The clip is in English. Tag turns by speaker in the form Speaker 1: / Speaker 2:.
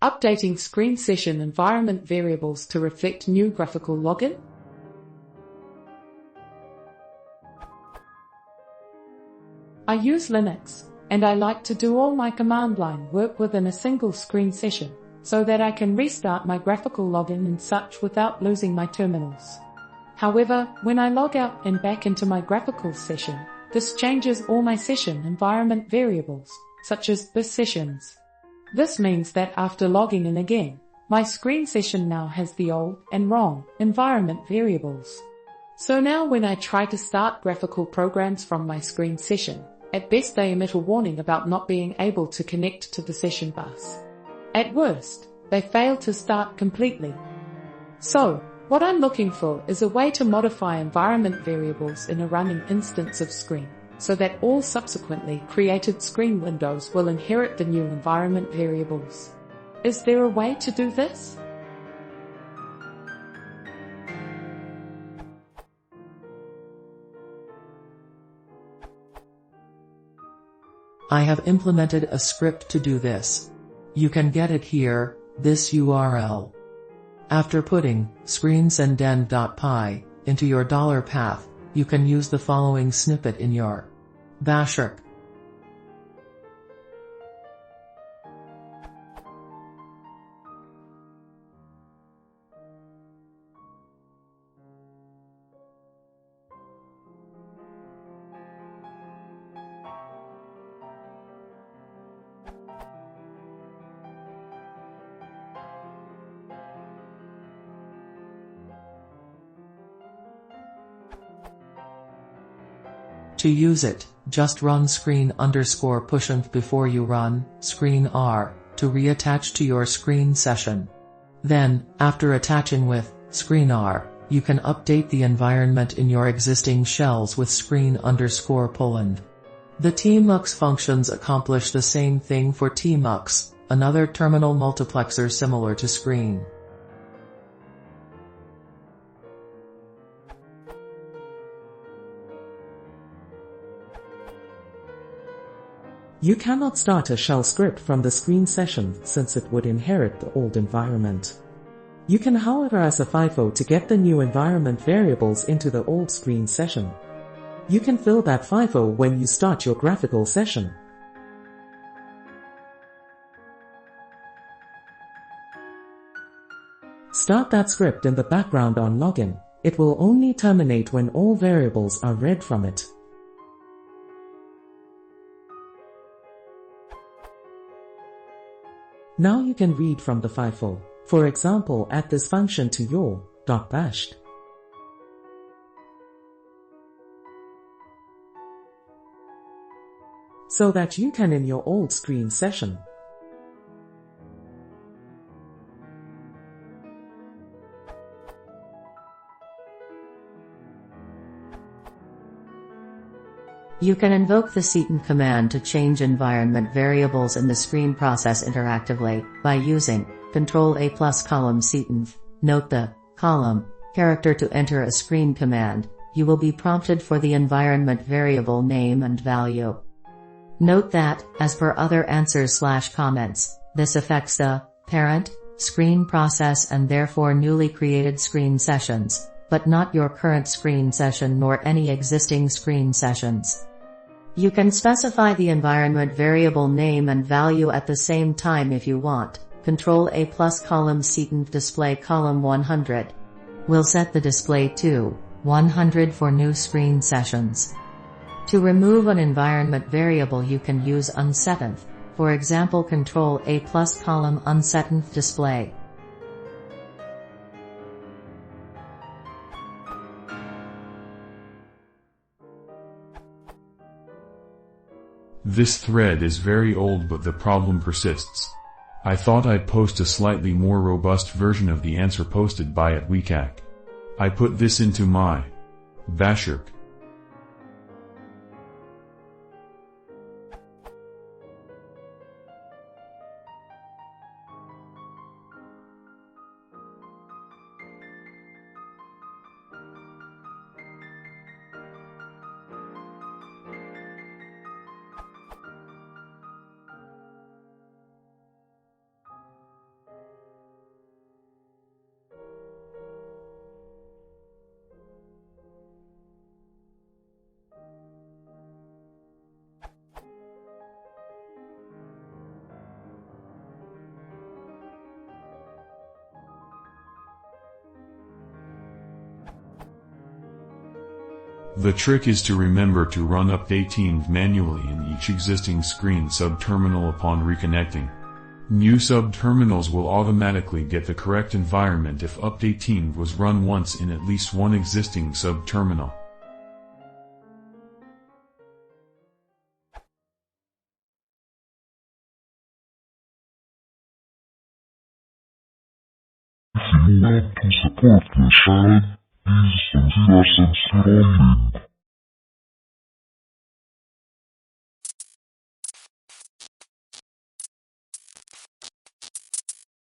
Speaker 1: Updating screen session environment variables to reflect new graphical login. I use Linux, and I like to do all my command line work within a single screen session, so that I can restart my graphical login and such without losing my terminals. However, when I log out and back into my graphical session, this changes all my session environment variables, such as bus sessions. This means that after logging in again, my screen session now has the old and wrong environment variables. So now when I try to start graphical programs from my screen session, at best they emit a warning about not being able to connect to the session bus. At worst, they fail to start completely. So, what I'm looking for is a way to modify environment variables in a running instance of screen, so that all subsequently created screen windows will inherit the new environment variables. Is there a way to do this?
Speaker 2: I have implemented a script to do this. You can get it here, this URL. After putting screensend.py into your $path, you can use the following snippet in your xorg. To use it, just run screen_pushenv before you run screen R to reattach to your screen session. Then, after attaching with screen R, you can update the environment in your existing shells with screen_pull_env. The tmux functions accomplish the same thing for tmux, another terminal multiplexer similar to screen.
Speaker 3: You cannot start a shell script from the screen session since it would inherit the old environment. You can however as a FIFO to get the new environment variables into the old screen session. You can fill that FIFO when you start your graphical session. Start that script in the background on login. It will only terminate when all variables are read from it. Now you can read from the FIFO. For example, add this function to your .bash. So that you can in your old screen session.
Speaker 4: You can invoke the ctn command to change environment variables in the screen process interactively by using Ctrl+column ctn. Note the column character to enter a screen command. You will be prompted for the environment variable name and value. Note that, as per other answers/comments, this affects the parent screen process and therefore newly created screen sessions, but not your current screen session nor any existing screen sessions. You can specify the environment variable name and value at the same time if you want. Ctrl+column ctn display column 100. We'll set the display to 100 for new screen sessions. To remove an environment variable you can use unsettenth, for example Ctrl+column unsettenth display.
Speaker 5: This thread is very old but the problem persists. I thought I'd post a slightly more robust version of the answer posted by @weekac. I put this into my xorg. The trick is to remember to run update manually in each existing screen subterminal upon reconnecting. New subterminals will automatically get the correct environment if update was run once in at least one existing subterminal.
Speaker 6: If you want to support the channel, please consider subscribing.